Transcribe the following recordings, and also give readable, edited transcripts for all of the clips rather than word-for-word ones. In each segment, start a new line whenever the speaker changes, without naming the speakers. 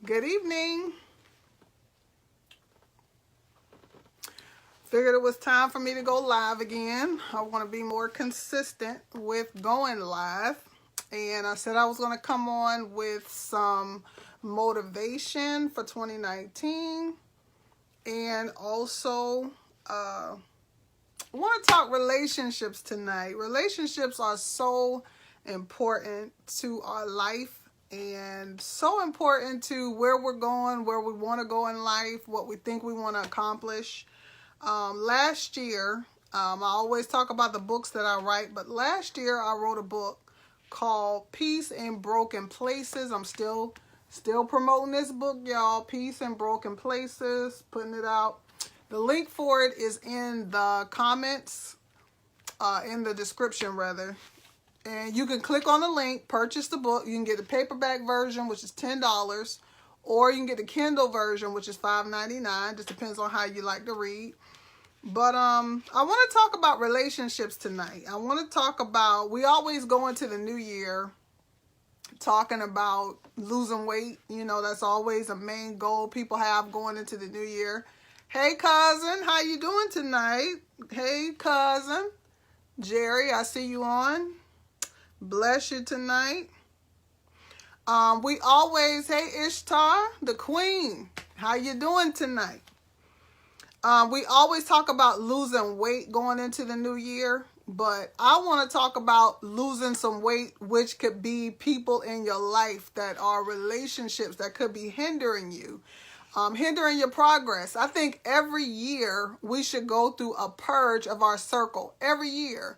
Good evening. Figured it was time for me to go live again. I want to be more consistent with going live. And I said I was going to come on with some motivation for 2019. And also, I want to talk relationships tonight. Relationships are so important to our life and so important to where we're going, where we want to go in life, what we think we want to accomplish. Last year, I always talk about the books that I write, but last year I wrote a book called Peace in Broken Places. I'm still promoting this book, y'all. Peace in Broken Places, putting it out. The link for it is in the comments, in the description rather. And you can click on the link, purchase the book. You can get the paperback version, which is $10, or you can get the Kindle version, which is $5.99. Just depends on how you like to read. But I want to talk about relationships tonight. I want to talk about, we always go into the new year talking about losing weight. You know, that's always a main goal people have going into the new year. Hey, cousin, how you doing tonight? Hey, cousin. Jerry, I see you on. Bless you tonight. We always, hey, Ishtar, the queen. How you doing tonight? We always talk about losing weight going into the new year, but I want to talk about losing some weight, which could be people in your life that are relationships that could be hindering you, hindering your progress. I think every year we should go through a purge of our circle every year.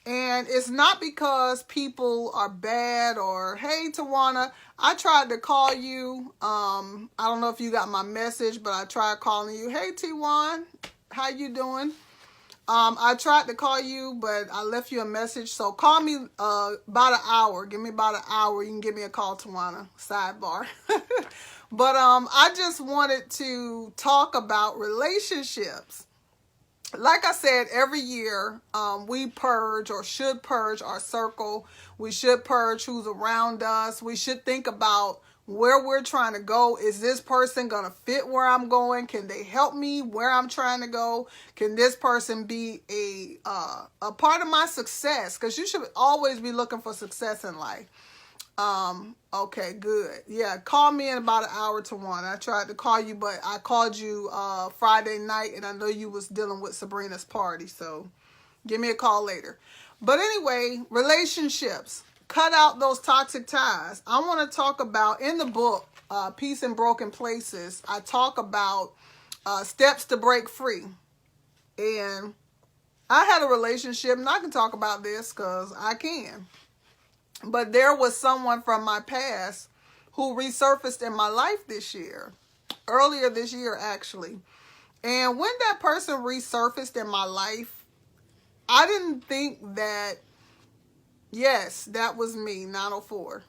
And it's not because people are bad or, hey, Tawana, I tried to call you. I don't know if you got my message, but I tried calling you. Hey, T1, how you doing? I tried to call you, but I left you a message. So call me about an hour. Give me about an hour. You can give me a call, Tawana. Sidebar. But I just wanted to talk about relationships. Like I said, every year we purge or should purge our circle. We should purge who's around us. We should think about where we're trying to go. Is this person going to fit where I'm going? Can they help me where I'm trying to go? Can this person be a part of my success? Because you should always be looking for success in life. Okay, good. Yeah, call me in about an hour to one. I tried to call you, but I called you Friday night, and I know you was dealing with Sabrina's party, so give me a call later. But anyway, relationships. Cut out those toxic ties. I want to talk about, in the book, Peace in Broken Places, I talk about steps to break free. And I had a relationship, and I can talk about this because I can. But there was someone from my past who resurfaced in my life this year. Earlier this year, actually. And when that person resurfaced in my life, I didn't think that, yes, that was me, 904.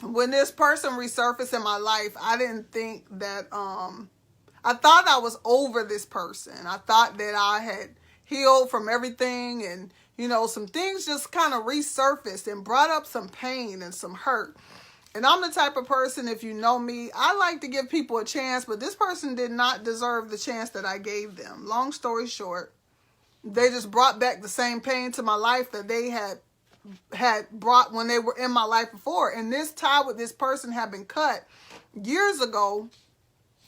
When this person resurfaced in my life, I didn't think that, I thought I was over this person. I thought that I had healed from everything, and you know, some things just kind of resurfaced and brought up some pain and some hurt. And I'm the type of person, if you know me, I like to give people a chance, but this person did not deserve the chance that I gave them. Long story short, they just brought back the same pain to my life that they had brought when they were in my life before. And this tie with this person had been cut years ago.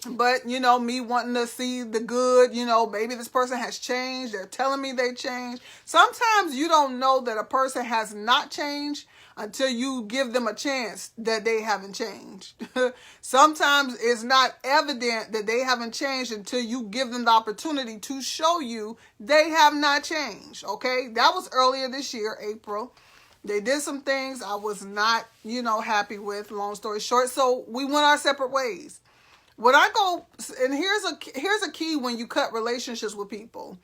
But, you know, me wanting to see the good, you know, maybe this person has changed. They're telling me they changed. Sometimes you don't know that a person has not changed until you give them a chance that they haven't changed. Sometimes it's not evident that they haven't changed until you give them the opportunity to show you they have not changed. Okay, that was earlier this year, April. They did some things I was not, you know, happy with, long story short. So we went our separate ways. When I go, and here's a key when you cut relationships with people.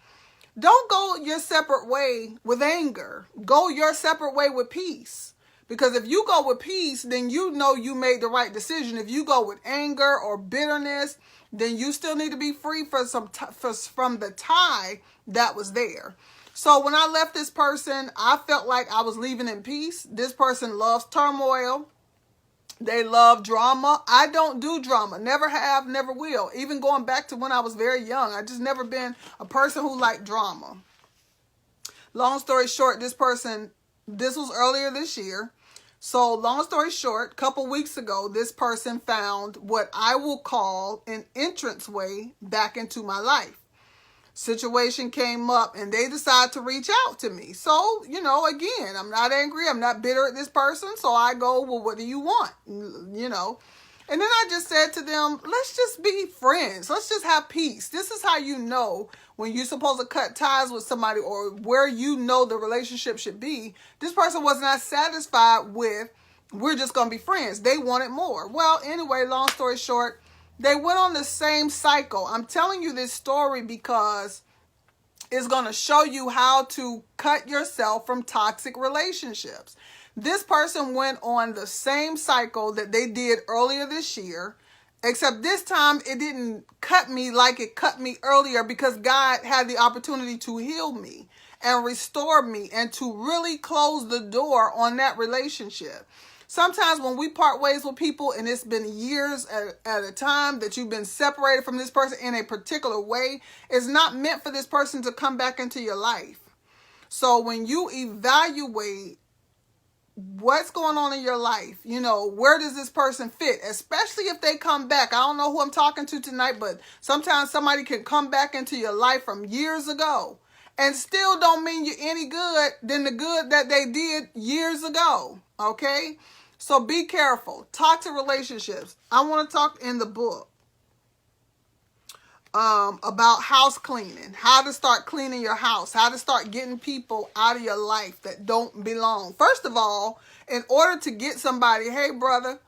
Don't go your separate way with anger. Go your separate way with peace. Because if you go with peace, then you know you made the right decision. If you go with anger or bitterness, then you still need to be free from the tie that was there. So when I left this person, I felt like I was leaving in peace. This person loves turmoil. They love drama. I don't do drama. Never have, never will. Even going back to when I was very young, I just never been a person who liked drama. Long story short, this was earlier this year. So long story short, a couple weeks ago, this person found what I will call an entranceway back into my life. Situation came up and they decided to reach out to me. So, again, I'm not angry. I'm not bitter at this person. So I go, well, what do you want? And then I just said to them, let's just be friends. Let's just have peace. This is how you know when you're supposed to cut ties with somebody or where you know the relationship should be. This person was not satisfied with, we're just going to be friends. They wanted more. Well, anyway, long story short, they went on the same cycle. I'm telling you this story because it's going to show you how to cut yourself from toxic relationships. This person went on the same cycle that they did earlier this year, except this time it didn't cut me like it cut me earlier because God had the opportunity to heal me and restore me and to really close the door on that relationship. Sometimes when we part ways with people and it's been years at a time that you've been separated from this person in a particular way, it's not meant for this person to come back into your life. So when you evaluate what's going on in your life, where does this person fit? Especially if they come back. I don't know who I'm talking to tonight, but sometimes somebody can come back into your life from years ago and still don't mean you any good than the good that they did years ago. Okay? So be careful. Toxic relationships. I want to talk in the book about house cleaning, how to start cleaning your house, how to start getting people out of your life that don't belong. First of all, in order to get somebody, hey brother,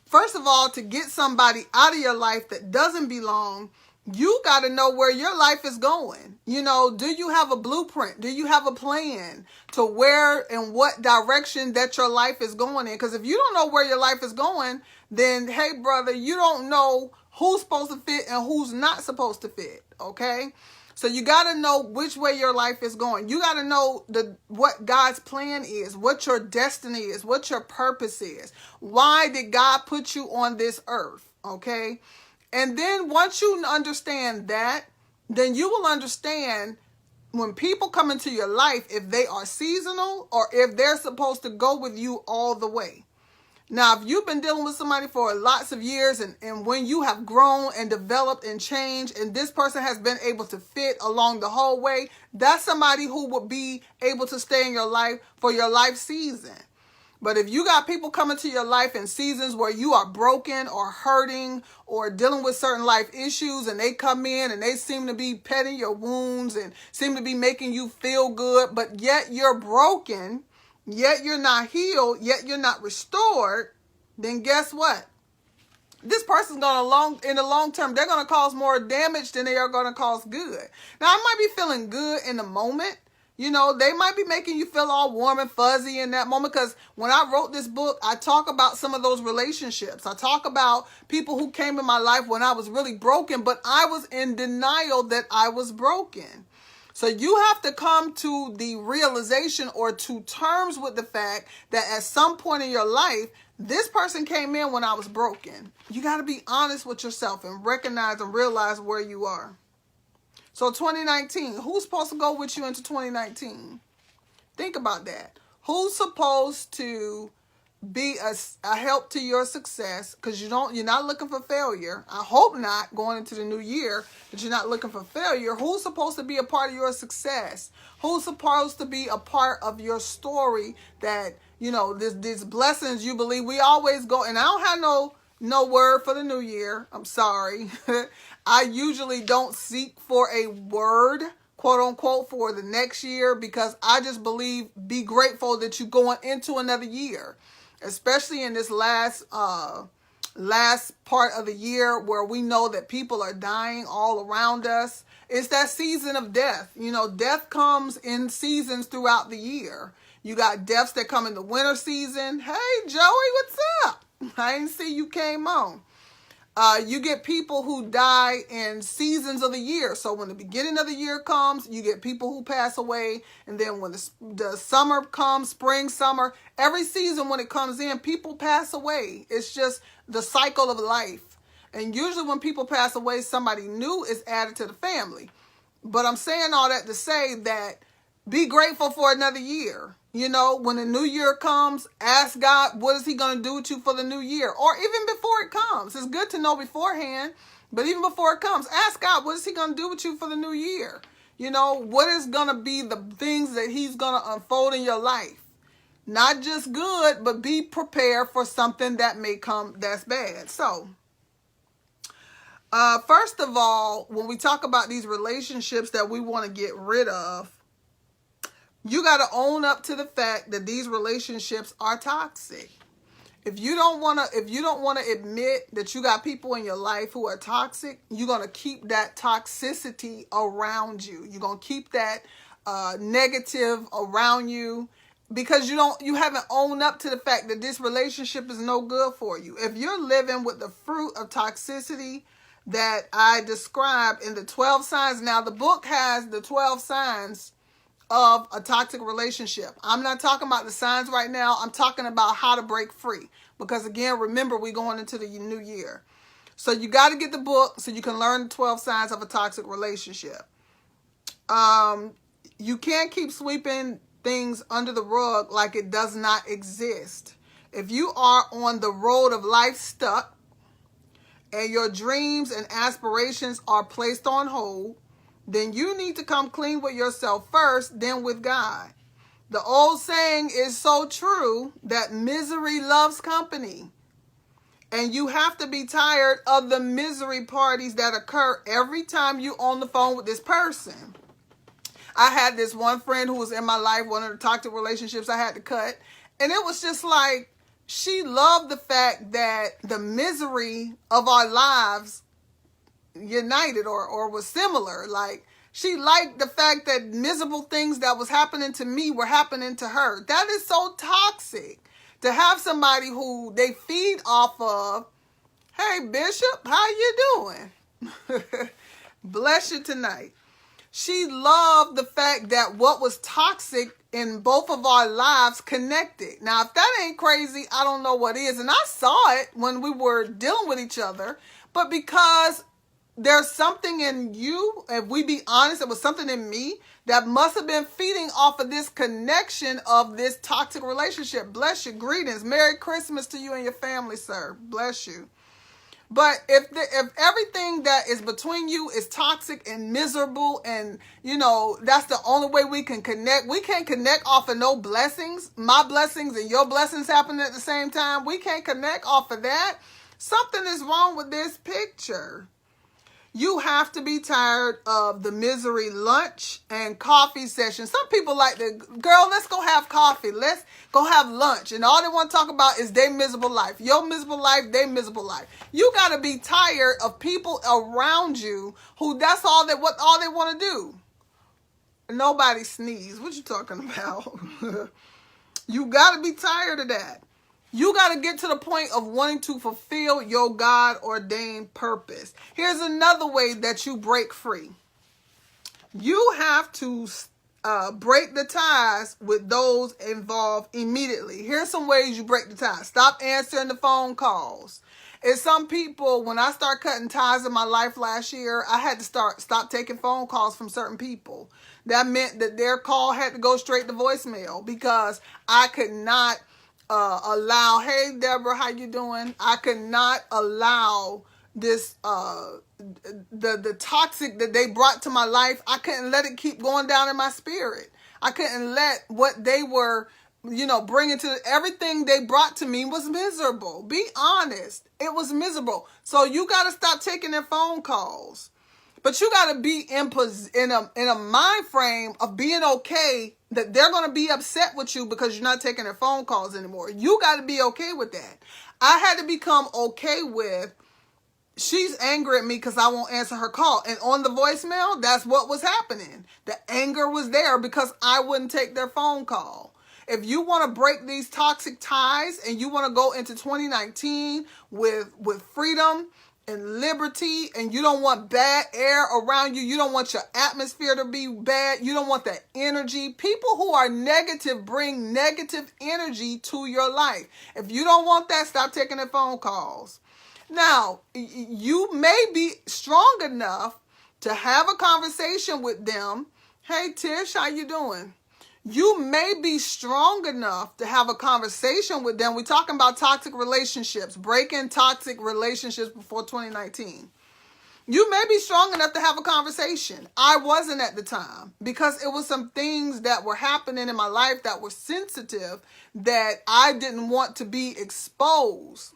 first of all, to get somebody out of your life that doesn't belong, you got to know where your life is going. Do you have a blueprint? Do you have a plan to where and what direction that your life is going in? Because if you don't know where your life is going, then, hey, brother, you don't know who's supposed to fit and who's not supposed to fit, okay? So you got to know which way your life is going. You got to know what God's plan is, what your destiny is, what your purpose is. Why did God put you on this earth, okay? And then once you understand that, then you will understand when people come into your life, if they are seasonal or if they're supposed to go with you all the way. Now, if you've been dealing with somebody for lots of years and when you have grown and developed and changed and this person has been able to fit along the whole way, that's somebody who will be able to stay in your life for your life season. But if you got people coming to your life in seasons where you are broken or hurting or dealing with certain life issues and they come in and they seem to be petting your wounds and seem to be making you feel good, but yet you're broken, yet you're not healed, yet you're not restored, then guess what? This person's going to, in the long term, they're going to cause more damage than they are going to cause good. Now, I might be feeling good in the moment. They might be making you feel all warm and fuzzy in that moment because when I wrote this book, I talk about some of those relationships. I talk about people who came in my life when I was really broken, but I was in denial that I was broken. So you have to come to the realization or to terms with the fact that at some point in your life, this person came in when I was broken. You got to be honest with yourself and recognize and realize where you are. So 2019, who's supposed to go with you into 2019? Think about that. Who's supposed to be a help to your success? Because you're not looking for failure. I hope not going into the new year that you're not looking for failure. Who's supposed to be a part of your success? Who's supposed to be a part of your story that, these blessings you believe we always go. And I don't have no word for the new year. I'm sorry. I usually don't seek for a word, quote unquote, for the next year because I just believe be grateful that you're going into another year, especially in this last part of the year where we know that people are dying all around us. It's that season of death. Death comes in seasons throughout the year. You got deaths that come in the winter season. Hey, Joey, what's up? I didn't see you came on. You get people who die in seasons of the year. So when the beginning of the year comes, you get people who pass away. And then when the summer comes, spring, summer, every season when it comes in, people pass away. It's just the cycle of life. And usually when people pass away, somebody new is added to the family. But I'm saying all that to say that be grateful for another year. You know, when the new year comes, ask God, what is he going to do with you for the new year? Or even before it comes. It's good to know beforehand, but even before it comes, ask God, what is he going to do with you for the new year? You know, what is going to be the things that he's going to unfold in your life? Not just good, but be prepared for something that may come that's bad. So, first of all, when we talk about these relationships that we want to get rid of, you got to own up to the fact that these relationships are toxic. If you don't want to admit that you got people in your life who are toxic, you're going to keep that toxicity around you. You're going to keep that negative around you because you haven't owned up to the fact that this relationship is no good for you. If you're living with the fruit of toxicity that I described in the 12 signs, now the book has the 12 signs of a toxic relationship. I'm not talking about the signs right now. I'm talking about how to break free. Because again, remember, we're going into the new year. So you got to get the book so you can learn the 12 signs of a toxic relationship. You can't keep sweeping things under the rug like it does not exist. If you are on the road of life stuck and your dreams and aspirations are placed on hold, then you need to come clean with yourself first, then with God. The old saying is so true that misery loves company. And you have to be tired of the misery parties that occur every time you on the phone with this person. I had this one friend who was in my life, one of the toxic relationships I had to cut. And it was just like, she loved the fact that the misery of our lives united or was similar. Like, she liked the fact that miserable things that was happening to me were happening to her. That is so toxic to have somebody who they feed off of. Hey, Bishop, how you doing? Bless you tonight. She loved the fact that what was toxic in both of our lives connected. Now, if that ain't crazy, I don't know what is. And I saw it when we were dealing with each other. But because there's something in you, if we be honest, it was something in me that must have been feeding off of this connection of this toxic relationship. Bless you. Greetings. Merry Christmas to you and your family, sir. Bless you. But if everything that is between you is toxic and miserable, and, you know, that's the only way we can connect. We can't connect off of no blessings. My blessings and your blessings happening at the same time. We can't connect off of that. Something is wrong with this picture. You have to be tired of the misery lunch and coffee session. Some people like to, girl, let's go have coffee. Let's go have lunch. And all they want to talk about is their miserable life. Your miserable life, their miserable life. You got to be tired of people around you who that's all they want to do. Nobody sneeze. What you talking about? You got to be tired of that. You got to get to the point of wanting to fulfill your God-ordained purpose. Here's another way that you break free. You have to break the ties with those involved immediately. Here's some ways you break the ties. Stop answering the phone calls. And some people, when I start cutting ties in my life last year, I had to stop taking phone calls from certain people. That meant that their call had to go straight to voicemail because I could not allow, hey Deborah, how you doing? I could not allow this the toxic that they brought to my life. I couldn't let it keep going down in my spirit. I couldn't let what they were, you know, bringing to everything they brought to me was miserable. Be honest, it was miserable. So you got to stop taking their phone calls. But you got to be in a mind frame of being okay that they're going to be upset with you because you're not taking their phone calls anymore. You got to be okay with that. I had to become okay with, she's angry at me because I won't answer her call. And on the voicemail, that's what was happening. The anger was there because I wouldn't take their phone call. If you want to break these toxic ties and you want to go into 2019 with freedom and liberty, and you don't want bad air around you. You don't want your atmosphere to be bad. You don't want that energy. People who are negative bring negative energy to your life. If you don't want that, stop taking the phone calls. Now, you may be strong enough to have a conversation with them. Hey, Tish, how you doing? You may be strong enough to have a conversation with them. We're talking about toxic relationships, breaking toxic relationships before 2019. You may be strong enough to have a conversation. I wasn't at the time because it was some things that were happening in my life that were sensitive that I didn't want to be exposed.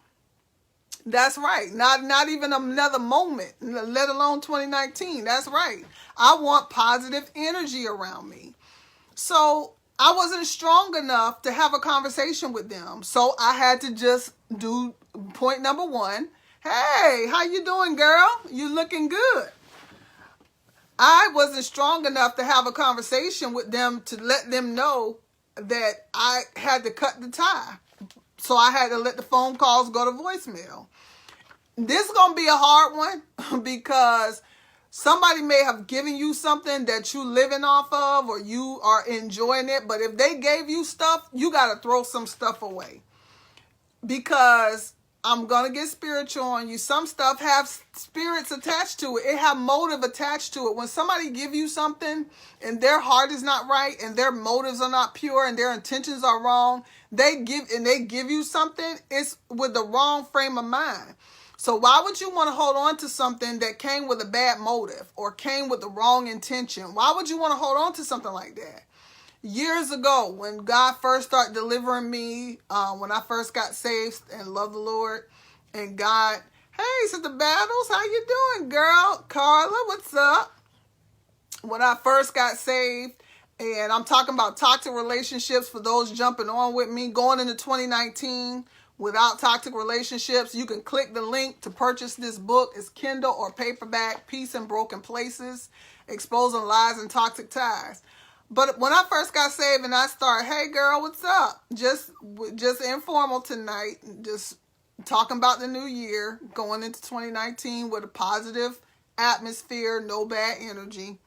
That's right. Not even another moment, let alone 2019. That's right. I want positive energy around me. So I wasn't strong enough to have a conversation with them. So I had to just do point number one. Hey, how you doing, girl? You looking good. I wasn't strong enough to have a conversation with them to let them know that I had to cut the tie. So I had to let the phone calls go to voicemail. This is going to be a hard one because somebody may have given you something that you living off of or you are enjoying it. But if they gave you stuff, you got to throw some stuff away. Because I'm going to get spiritual on you. Some stuff have spirits attached to it. It have motive attached to it. When somebody give you something and their heart is not right and their motives are not pure and their intentions are wrong, they give you something, it's with the wrong frame of mind. So why would you want to hold on to something that came with a bad motive or came with the wrong intention? Why would you want to hold on to something like that? Years ago, when God first started delivering me, when I first got saved and loved the Lord, and God, hey, Sister Battles, how you doing, girl? Carla, what's up? When I first got saved, and I'm talking about toxic relationships for those jumping on with me, going into 2019, without toxic relationships, you can click the link to purchase this book. It's Kindle or paperback, Peace in Broken Places, Exposing Lies and Toxic Ties. But when I first got saved and I started, hey girl, what's up? Just informal tonight, just talking about the new year, going into 2019 with a positive atmosphere, no bad energy.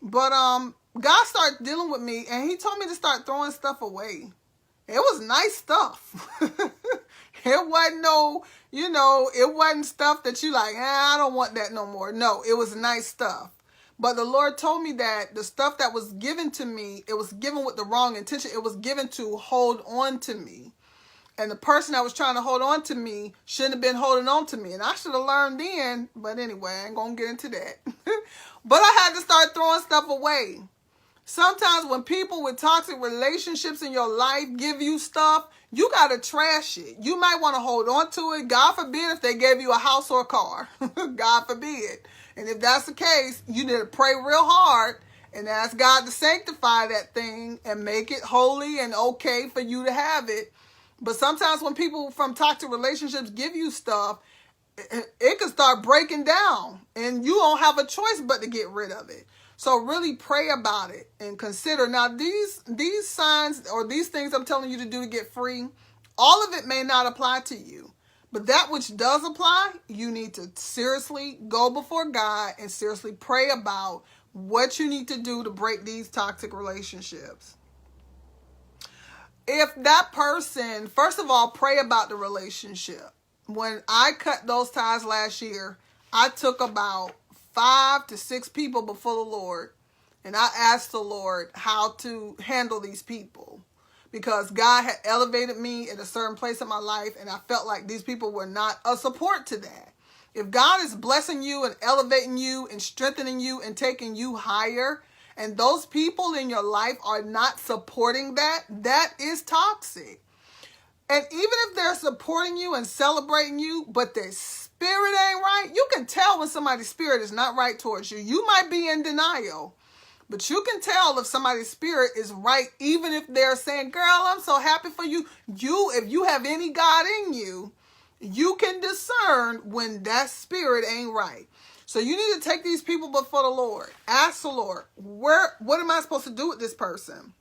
But God started dealing with me and he told me to start throwing stuff away. It was nice stuff. It wasn't it wasn't stuff that you like, I don't want that no more. No, it was nice stuff. But the Lord told me that the stuff that was given to me, it was given with the wrong intention. It was given to hold on to me. And the person that was trying to hold on to me shouldn't have been holding on to me. And I should have learned then. But anyway, I ain't going to get into that. But I had to start throwing stuff away. Sometimes when people with toxic relationships in your life give you stuff, you got to trash it. You might want to hold on to it. God forbid if they gave you a house or a car. God forbid. And if that's the case, you need to pray real hard and ask God to sanctify that thing and make it holy and okay for you to have it. But sometimes when people from toxic relationships give you stuff, it can start breaking down and you don't have a choice but to get rid of it. So really pray about it and consider. Now, these signs or these things I'm telling you to do to get free, all of it may not apply to you. But that which does apply, you need to seriously go before God and seriously pray about what you need to do to break these toxic relationships. If that person, first of all, pray about the relationship. When I cut those ties last year, I took about 5 to 6 people before the Lord, and I asked the Lord how to handle these people because God had elevated me at a certain place in my life, and I felt like these people were not a support to that. If God is blessing you and elevating you and strengthening you and taking you higher, and those people in your life are not supporting that, that is toxic. And even if they're supporting you and celebrating you, but their spirit ain't right, you can tell when somebody's spirit is not right towards you. You might be in denial, but you can tell if somebody's spirit is right, even if they're saying, girl, I'm so happy for you. If you have any God in you, you can discern when that spirit ain't right. So you need to take these people before the Lord. Ask the Lord, what am I supposed to do with this person?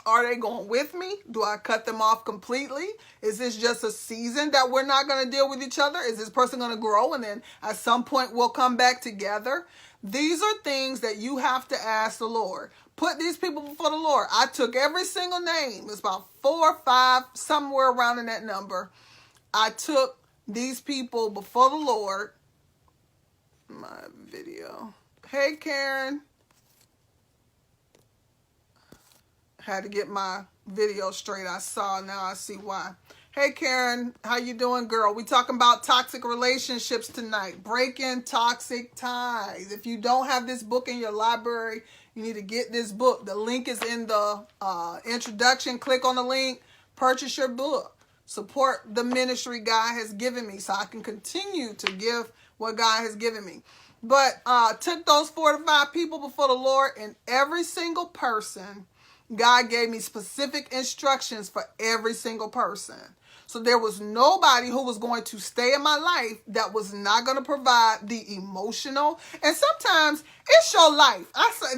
Are they going with me? Do I cut them off completely? Is this just a season that we're not going to deal with each other? Is this person going to grow and then at some point we'll come back together? These are things that you have to ask the Lord. Put these people before the Lord. I took every single name. It's about 4 or 5, somewhere around in that number. I took these people before the Lord. My video. Hey, Karen. Had to get my video straight. I saw, now I see why. Hey, Karen, how you doing, girl? We talking about toxic relationships tonight. Breaking toxic ties. If you don't have this book in your library, you need to get this book. The link is in the introduction. Click on the link. Purchase your book. Support the ministry God has given me so I can continue to give what God has given me. But took those 4 to 5 people before the Lord, and every single person, God gave me specific instructions for every single person. So there was nobody who was going to stay in my life that was not going to provide the emotional. And sometimes it's your life.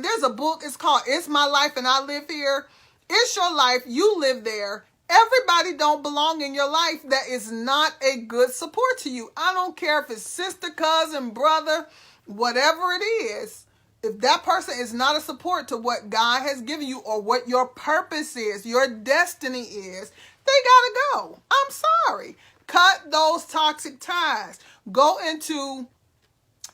There's a book, it's called It's My Life and I Live Here. It's your life. You live there. Everybody don't belong in your life that is not a good support to you. I don't care if it's sister, cousin, brother, whatever it is. If that person is not a support to what God has given you or what your purpose is, your destiny is, they gotta go. I'm sorry. Cut those toxic ties. Go into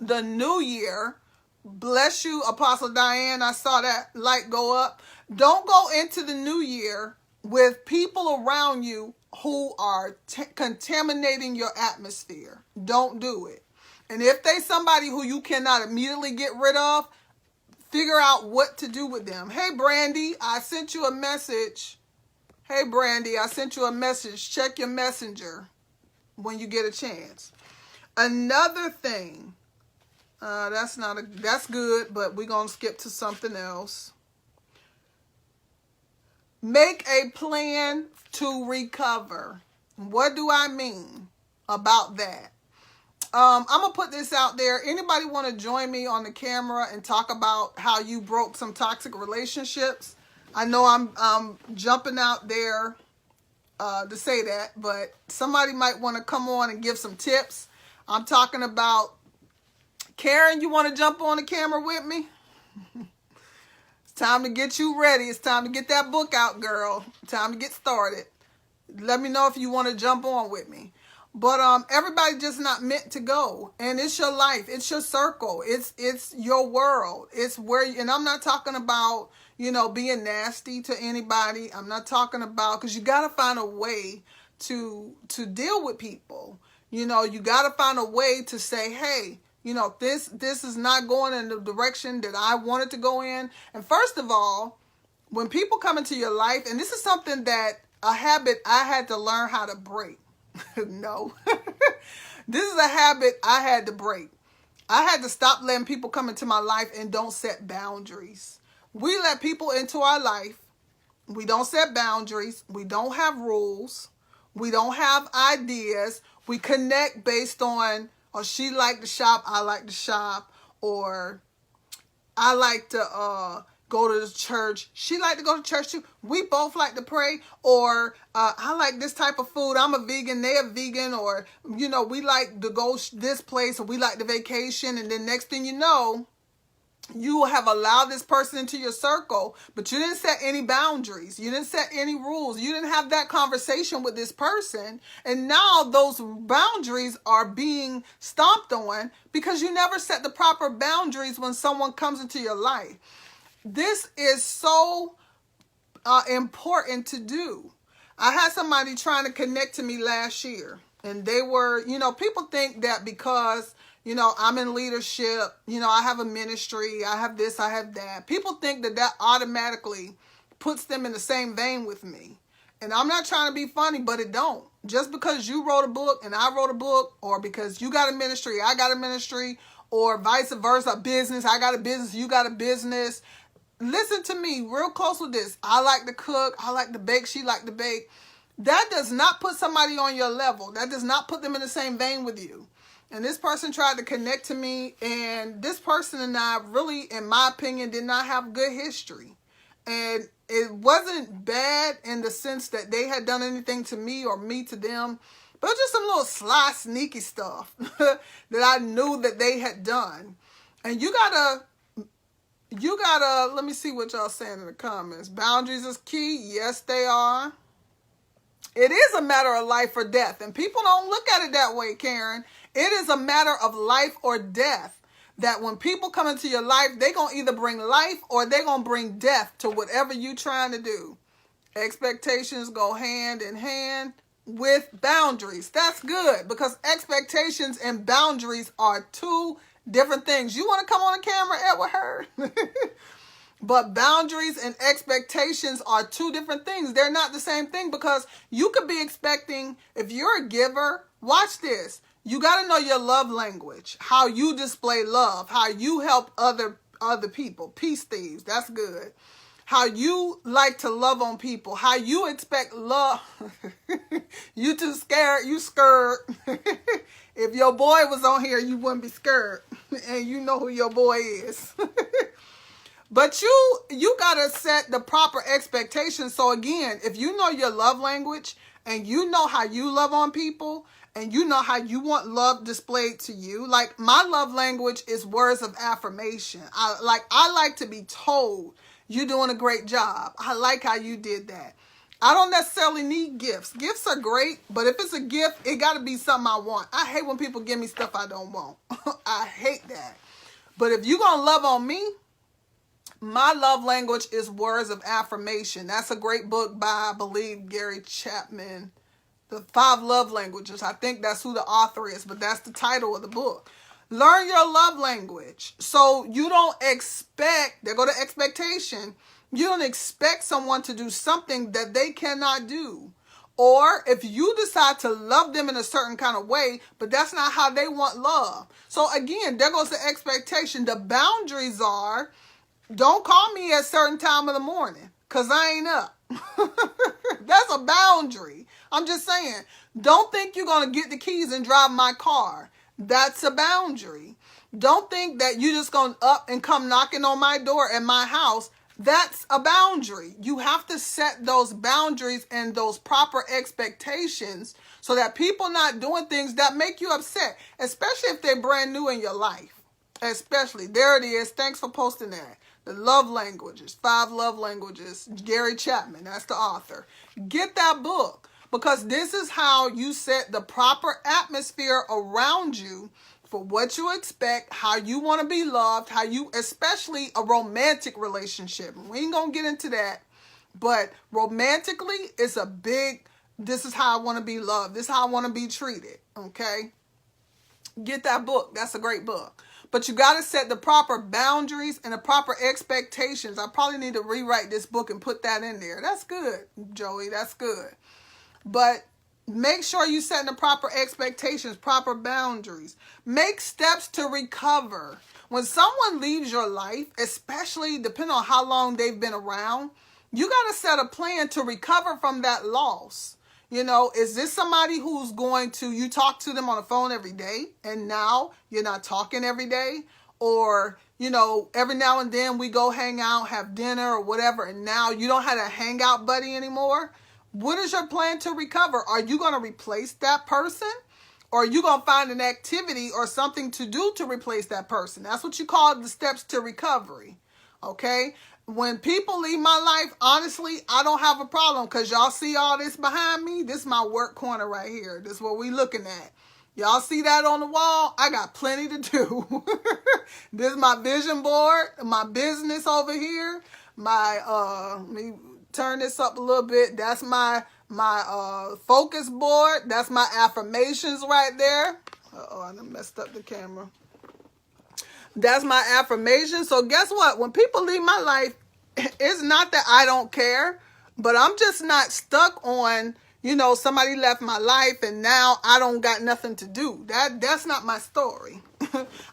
the new year. Bless you, Apostle Diane. I saw that light go up. Don't go into the new year with people around you who are contaminating your atmosphere. Don't do it. And if they somebody who you cannot immediately get rid of, figure out what to do with them. Hey, Brandy, I sent you a message. Hey, Brandy, I sent you a message. Check your messenger when you get a chance. Another thing, that's good, but we're going to skip to something else. Make a plan to recover. What do I mean about that? I'm going to put this out there. Anybody want to join me on the camera and talk about how you broke some toxic relationships? I know I'm jumping out there to say that, but somebody might want to come on and give some tips. I'm talking about, Karen, you want to jump on the camera with me? It's time to get you ready. It's time to get that book out, girl. Time to get started. Let me know if you want to jump on with me. But everybody just not meant to go. And it's your life. It's your circle. It's your world. It's where, and I'm not talking about, being nasty to anybody. I'm not talking about, because you got to find a way to deal with people. You got to find a way to say, hey, this is not going in the direction that I wanted to go in. And first of all, when people come into your life, and this is something that, a habit I had to learn how to break. No. This is a habit I had to break. I had to stop letting people come into my life and don't set boundaries. We let people into our life. We don't set boundaries. We don't have rules. We don't have ideas. We connect based on, or she like to shop, I like to shop, or I like to go to the church. She like to go to church too. We both like to pray. Or I like this type of food. I'm a vegan. They're vegan. Or, we like to go this place, or we like the vacation. And then next thing you know, you have allowed this person into your circle, but you didn't set any boundaries. You didn't set any rules. You didn't have that conversation with this person. And now those boundaries are being stomped on because you never set the proper boundaries when someone comes into your life. This is so important to do. I had somebody trying to connect to me last year, and they were, people think that because, I'm in leadership, I have a ministry, I have this, I have that. People think that automatically puts them in the same vein with me. And I'm not trying to be funny, but it don't. Just because you wrote a book and I wrote a book, or because you got a ministry, I got a ministry, or vice versa, business, I got a business, you got a business. Listen to me real close with this. I like to cook. I like to bake. She like to bake. That does not put somebody on your level. That does not put them in the same vein with you. And this person tried to connect to me. And this person and I really, in my opinion, did not have good history. And it wasn't bad in the sense that they had done anything to me or me to them, but just some little sly, sneaky stuff that I knew that they had done. And you gotta, let me see what y'all saying in the comments. Boundaries is key. Yes, they are. It is a matter of life or death. And people don't look at it that way, Karen. It is a matter of life or death. That when people come into your life, they're going to either bring life or they're going to bring death to whatever you're trying to do. Expectations go hand in hand with boundaries. That's good, because expectations and boundaries are two different things. You want to come on the camera, Edward Heard? But boundaries and expectations are two different things. They're not the same thing, because you could be expecting, if you're a giver, watch this. You got to know your love language, how you display love, how you help other people. Peace thieves, that's good. How you like to love on people, how you expect love. You too scared, you scared. If your boy was on here, you wouldn't be scared. And you know who your boy is. But you got to set the proper expectations. So again, if you know your love language and you know how you love on people, and you know how you want love displayed to you. Like, my love language is words of affirmation. I like to be told, you're doing a great job. I like how you did that. I don't necessarily need gifts. Gifts are great, but if it's a gift, it got to be something I want. I hate when people give me stuff I don't want. I hate that. But if you're going to love on me, my love language is words of affirmation. That's a great book by, I believe, Gary Chapman. The 5 Love Languages. I think that's who the author is, but that's the title of the book. Learn your love language. So you don't expect, there go to expectation. You don't expect someone to do something that they cannot do. Or if you decide to love them in a certain kind of way, but that's not how they want love. So again, there goes the expectation. The boundaries are, don't call me at a certain time of the morning, because I ain't up. That's a boundary. I'm just saying, don't think you're going to get the keys and drive my car. That's a boundary. Don't think that you're just going to up and come knocking on my door at my house. That's a boundary. You have to set those boundaries and those proper expectations so that people not doing things that make you upset, especially if they're brand new in your life. Especially. There it is. Thanks for posting that. The love languages, 5 love languages, Gary Chapman, that's the author. Get that book, because this is how you set the proper atmosphere around you for what you expect, how you want to be loved, how you, especially a romantic relationship. We ain't going to get into that, but romantically, it's a big, this is how I want to be loved. This is how I want to be treated, okay? Get that book. That's a great book. But you got to set the proper boundaries and the proper expectations. I probably need to rewrite this book and put that in there. That's good, Joey. That's good. But make sure you set the proper expectations, proper boundaries. Make steps to recover. When someone leaves your life, especially depending on how long they've been around, you got to set a plan to recover from that loss. You know, is this somebody who's going to, you talk to them on the phone every day and now you're not talking every day? Or, you know, every now and then we go hang out, have dinner or whatever, and now you don't have a hangout buddy anymore? What is your plan to recover? Are you going to replace that person? Or are you going to find an activity or something to do to replace that person? That's what you call the steps to recovery. Okay? When people leave my life, honestly, I don't have a problem, because y'all see all this behind me? This is my work corner right here. This is what we looking at. Y'all see that on the wall? I got plenty to do. This is my vision board, my business over here. Let me turn this up a little bit. That's my focus board. That's my affirmations right there. Uh-oh, I done messed up the camera. That's my affirmation. So guess what? When people leave my life, it's not that I don't care, but I'm just not stuck on, you know, somebody left my life and now I don't got nothing to do. That's not my story.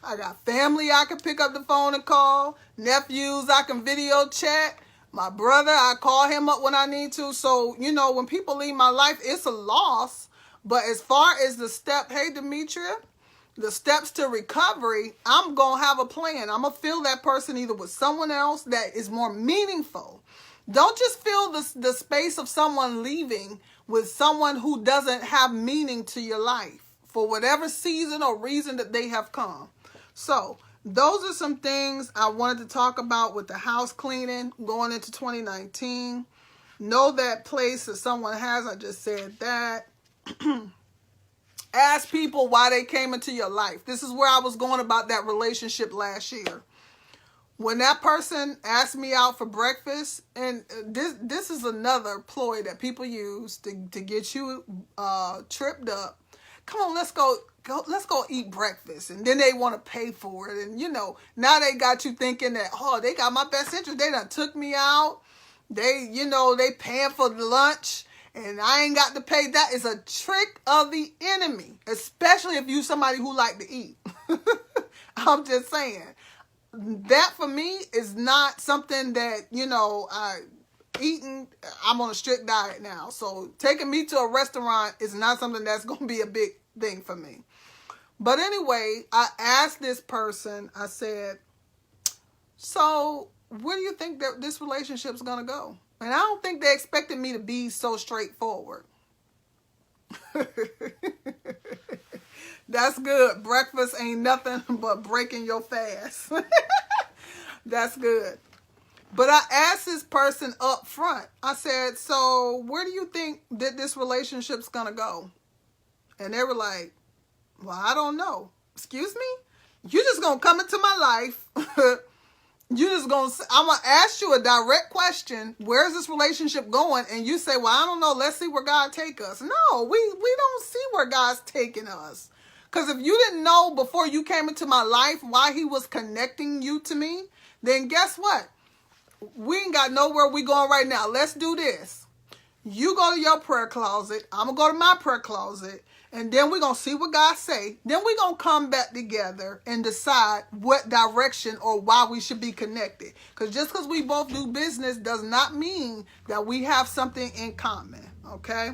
I got family I can pick up the phone and call. Nephews I can video chat. My brother, I call him up when I need to. So, you know, when people leave my life, it's a loss. But as far as the step, hey, Demetria, the steps to recovery, I'm going to have a plan. I'm going to fill that person either with someone else that is more meaningful, Don't just fill the space of someone leaving with someone who doesn't have meaning to your life for whatever season or reason that they have come. So those are some things I wanted to talk about with the house cleaning going into 2019. Know that place that someone has. I just said that. Ask people why they came into your life. This is where I was going about that relationship last year. When that person asked me out for breakfast, and this is another ploy that people use to get you tripped up. Come on, let's go eat breakfast. And then they want to pay for it. And, now they got you thinking that, oh, they got my best interest. They done took me out. They paying for the lunch. And I ain't got to pay. That is a trick of the enemy. Especially if you somebody who like to eat. I'm just saying. That for me is not something that, I'm on a strict diet now. So taking me to a restaurant is not something that's going to be a big thing for me. But anyway, I asked this person, I said, so where do you think that this relationship is going to go? And I don't think they expected me to be so straightforward. That's good. Breakfast ain't nothing but breaking your fast. That's good. But I asked this person up front. I said, so where do you think that this relationship's going to go? And they were like, well, I don't know. Excuse me? You just going to come into my life. I'm going to ask you a direct question. Where's this relationship going? And you say, well, I don't know. Let's see where God take us. No, we don't see where God's taking us. Because if you didn't know before you came into my life why he was connecting you to me, then guess what? We ain't got nowhere we going right now. Let's do this. You go to your prayer closet. I'm going to go to my prayer closet. And then we're going to see what God say. Then we're going to come back together and decide what direction or why we should be connected. Because just because we both do business does not mean that we have something in common. Okay?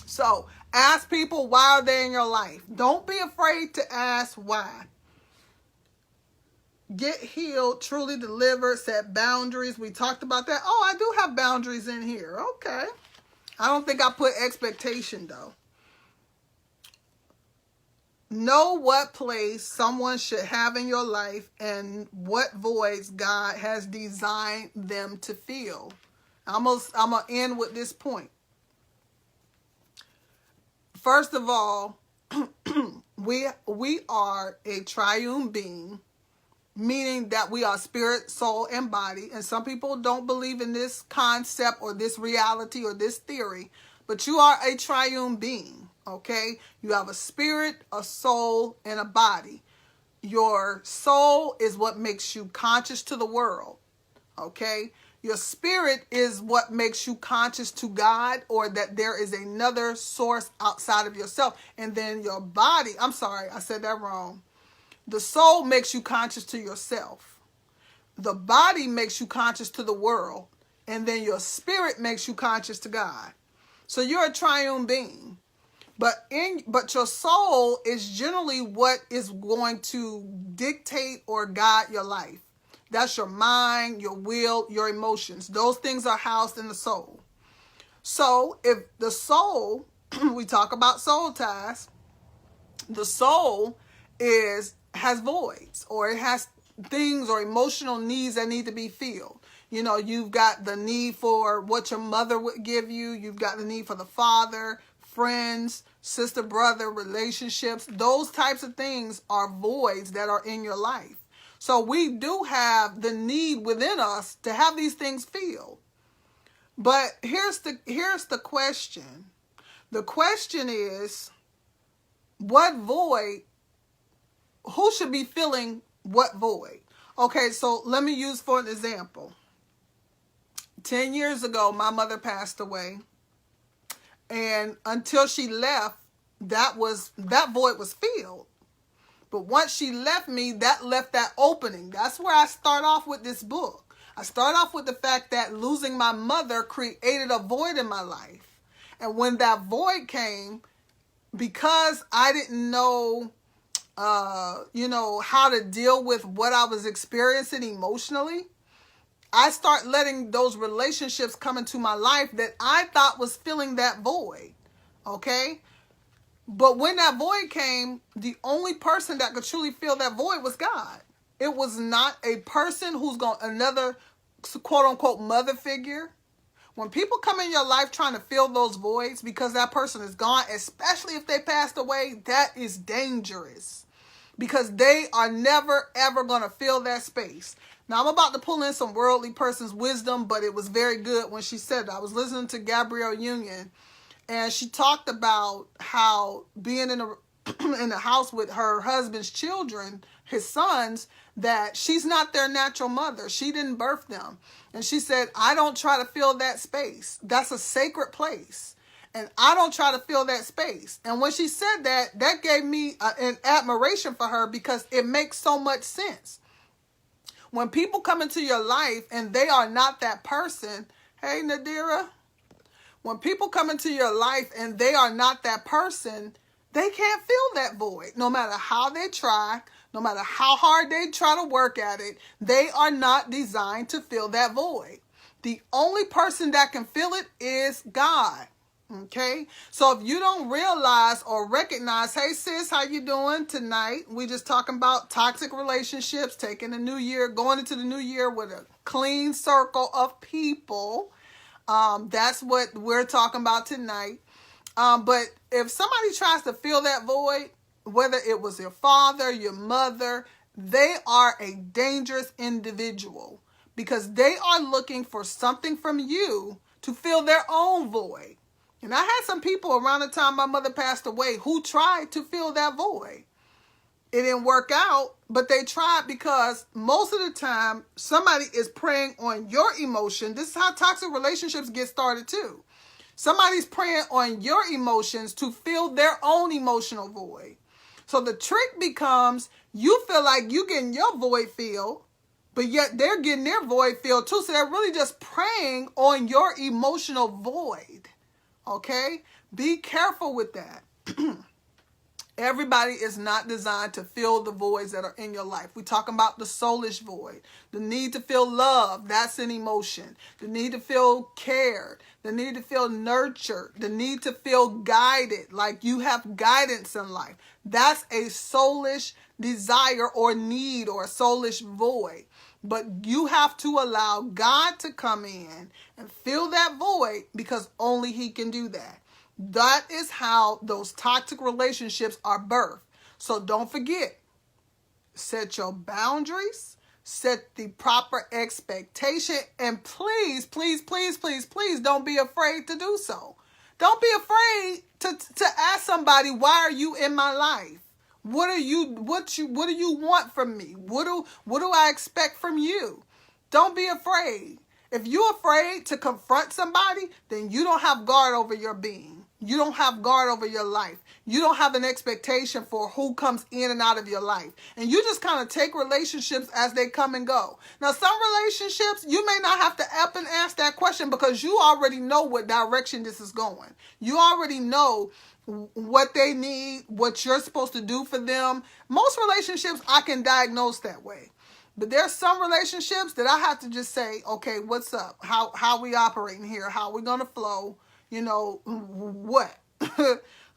So ask people why are they in your life. Don't be afraid to ask why. Get healed, truly delivered, set boundaries. We talked about that. Oh, I do have boundaries in here. Okay. I don't think I put expectation though. Know what place someone should have in your life and what voids God has designed them to fill. I'm going to end with this point. First of all, we are a triune being, meaning that we are spirit, soul, and body. And some people don't believe in this concept or this reality or this theory, but you are a triune being, okay? You have a spirit, a soul, and a body. Your soul is what makes you conscious to the world, okay? Your spirit is what makes you conscious to God or that there is another source outside of yourself. And then your body, I'm sorry, I said that wrong. The soul makes you conscious to yourself. The body makes you conscious to the world. And then your spirit makes you conscious to God. So you're a triune being. But your soul is generally what is going to dictate or guide your life. That's your mind, your will, your emotions. Those things are housed in the soul. So if the soul, we talk about soul ties, the soul has voids or it has things or emotional needs that need to be filled. You've got the need for what your mother would give you. You've got the need for the father, friends, sister, brother, relationships. Those types of things are voids that are in your life. So we do have the need within us to have these things filled. But here's the question. The question is, what void, who should be filling what void? Okay, so let me use for an example. 10 years ago, my mother passed away. And until she left, that void was filled. But once she left me, that left that opening. That's where I start off with this book. I start off with the fact that losing my mother created a void in my life. And when that void came, because I didn't know, how to deal with what I was experiencing emotionally, I start letting those relationships come into my life that I thought was filling that void. Okay? But when that void came, the only person that could truly fill that void was God. It was not a person who's going, another quote unquote mother figure. When people come in your life trying to fill those voids because that person is gone, especially if they passed away, that is dangerous. Because they are never, ever going to fill that space. Now, I'm about to pull in some worldly person's wisdom, but it was very good when she said that. I was listening to Gabrielle Union, and she talked about how being in the house with her husband's children, his sons, that she's not their natural mother. She didn't birth them. And she said, I don't try to fill that space. That's a sacred place. And I don't try to fill that space. And when she said that, that gave me an admiration for her because it makes so much sense. When people come into your life and they are not that person, hey, Nadira, when people come into your life and they are not that person, they can't fill that void. No matter how they try, no matter how hard they try to work at it, they are not designed to fill that void. The only person that can fill it is God. Okay, so if you don't realize or recognize, hey sis, how you doing tonight? We just talking about toxic relationships, taking the new year, going into the new year with a clean circle of people. That's what we're talking about tonight. But if somebody tries to fill that void, whether it was your father, your mother, they are a dangerous individual because they are looking for something from you to fill their own void. And I had some people around the time my mother passed away who tried to fill that void. It didn't work out, but they tried because most of the time somebody is preying on your emotion. This is how toxic relationships get started too. Somebody's preying on your emotions to fill their own emotional void. So the trick becomes you feel like you getting your void filled, but yet they're getting their void filled too. So they're really just preying on your emotional void. Okay? Be careful with that. Everybody is not designed to fill the voids that are in your life. We're talking about the soulish void. The need to feel love, that's an emotion. The need to feel cared. The need to feel nurtured. The need to feel guided, like you have guidance in life. That's a soulish desire or need or a soulish void. But you have to allow God to come in and fill that void because only He can do that. That is how those toxic relationships are birthed. So don't forget, set your boundaries, set the proper expectation, and please, please, please, please, please don't be afraid to do so. Don't be afraid to ask somebody, why are you in my life? What do you want from me? What do I expect from you? Don't be afraid. If you're afraid to confront somebody, then you don't have guard over your being. You don't have guard over your life. You don't have an expectation for who comes in and out of your life. And you just kind of take relationships as they come and go. Now, some relationships, you may not have to up and ask that question because you already know what direction this is going. You already know what they need, what you're supposed to do for them. Most relationships I can diagnose that way. But there's some relationships that I have to just say, okay, what's up? How we operating here? How we going to flow? You know, what?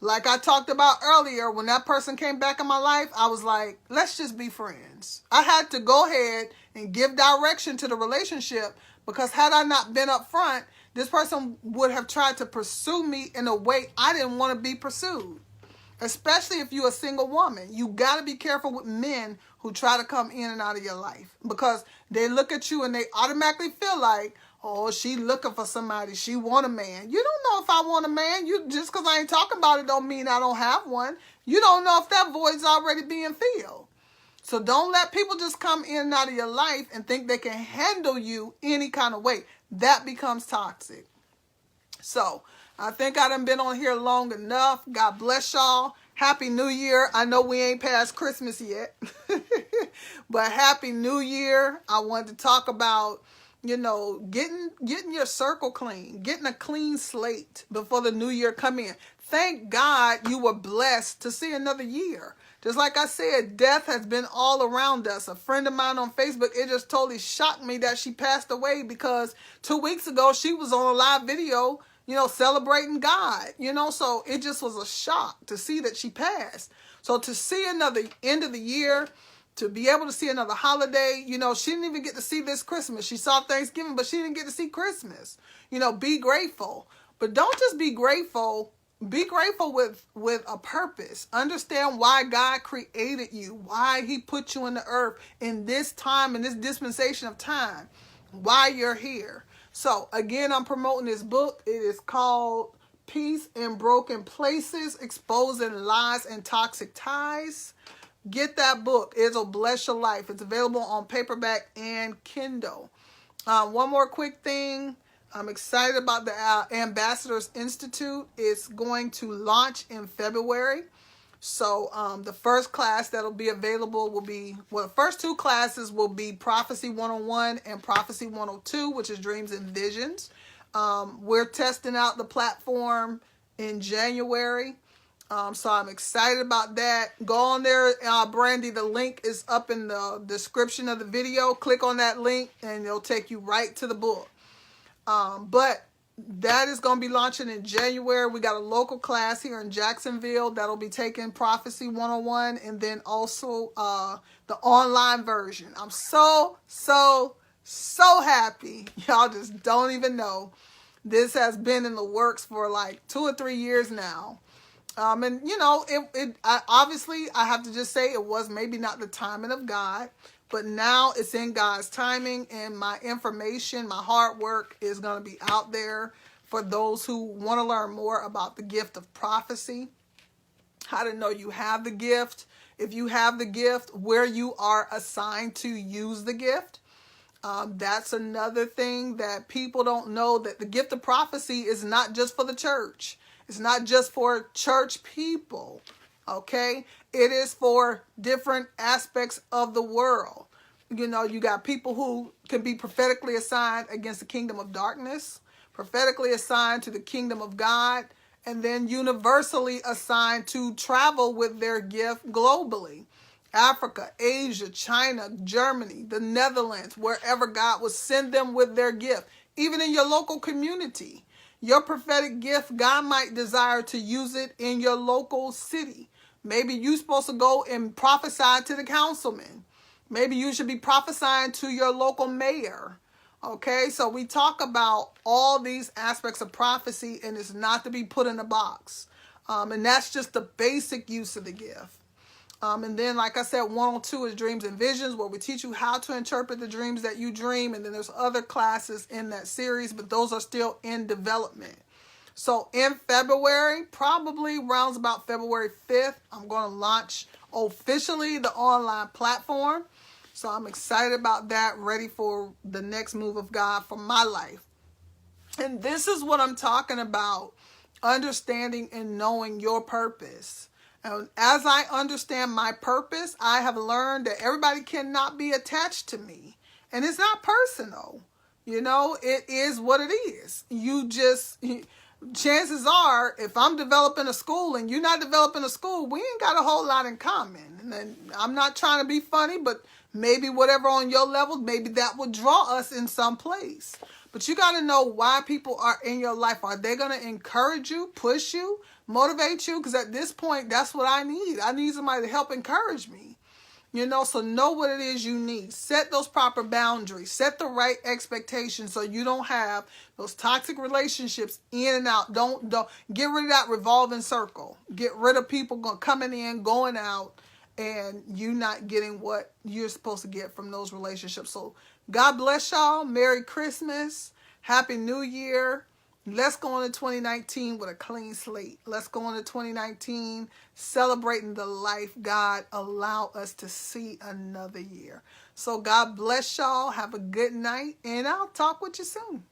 Like I talked about earlier, when that person came back in my life, I was like, let's just be friends. I had to go ahead and give direction to the relationship because had I not been up front, this person would have tried to pursue me in a way I didn't want to be pursued. Especially if you're a single woman. You got to be careful with men who try to come in and out of your life because they look at you and they automatically feel like, oh, she looking for somebody. She want a man. You don't know if I want a man. Just because I ain't talking about it don't mean I don't have one. You don't know if that void's already being filled. So don't let people just come in and out of your life and think they can handle you any kind of way. That becomes toxic. So I think I done been on here long enough. God bless y'all. Happy New Year. I know we ain't past Christmas yet. But Happy New Year. I wanted to talk about, you know, getting your circle clean. Getting a clean slate before the new year come in. thank God you were blessed to see another year. Just like I said, death has been all around us. A friend of mine on Facebook, it just totally shocked me that she passed away, because 2 weeks ago she was on a live video, celebrating God, so it just was a shock to see that she passed. So to see another end of the year, to be able to see another holiday, she didn't even get to see this Christmas. She saw Thanksgiving, but she didn't get to see Christmas. Be grateful. But don't just be grateful. Be grateful with a purpose. Understand why God created you, why he put you in the earth in this time, in this dispensation of time, why you're here. So again, I'm promoting this book. It is called Peace in Broken Places, Exposing Lies and Toxic Ties. Get that book. It'll bless your life. It's available on paperback and Kindle. One more quick thing. I'm excited about the Ambassadors Institute. It's going to launch in February. So the first class that'll be available will be, the first 2 classes will be Prophecy 101 and Prophecy 102, which is Dreams and Visions. We're testing out the platform in January. So I'm excited about that. Go on there, Brandy. The link is up in the description of the video. Click on that link and it'll take you right to the book. But that is going to be launching in January. We got a local class here in Jacksonville that'll be taking Prophecy 101, and then also the online version. I'm so happy. Y'all just don't even know. This has been in the works for like 2 or 3 years now. And obviously I have to just say it was maybe not the timing of God, but now it's in God's timing, and my information, my hard work is going to be out there for those who want to learn more about the gift of prophecy, how to know you have the gift, if you have the gift, where you are assigned to use the gift. That's another thing that people don't know, that the gift of prophecy is not just for the church. It's not just for church people, okay? It is for different aspects of the world. You got people who can be prophetically assigned against the kingdom of darkness, prophetically assigned to the kingdom of God, and then universally assigned to travel with their gift globally. Africa, Asia, China, Germany, the Netherlands, wherever God will send them with their gift. Even in your local community, your prophetic gift, God might desire to use it in your local city. Maybe you're supposed to go and prophesy to the councilman. Maybe you should be prophesying to your local mayor. Okay, so we talk about all these aspects of prophecy, and it's not to be put in a box. And that's just the basic use of the gift. And then, like I said, 102 is Dreams and Visions, where we teach you how to interpret the dreams that you dream. And then there's other classes in that series, but those are still in development. So in February, probably rounds about February 5th, I'm going to launch officially the online platform. So I'm excited about that, ready for the next move of God for my life. And this is what I'm talking about, understanding and knowing your purpose. And as I understand my purpose, I have learned that everybody cannot be attached to me. And it's not personal. It is what it is. Chances are, if I'm developing a school and you're not developing a school, we ain't got a whole lot in common. And I'm not trying to be funny, but maybe whatever on your level, maybe that will draw us in some place. But you got to know why people are in your life. Are they going to encourage you, push you, motivate you? Because at this point, that's what I need. I need somebody to help encourage me. So know what it is you need. Set those proper boundaries. Set the right expectations so you don't have those toxic relationships in and out. Don't get rid of that revolving circle. Get rid of people coming in, going out, and you not getting what you're supposed to get from those relationships. So God bless y'all. Merry Christmas. Happy New Year. Let's go into 2019 with a clean slate. Let's go into 2019 celebrating the life God allowed us to see another year. So God bless y'all. Have a good night, and I'll talk with you soon.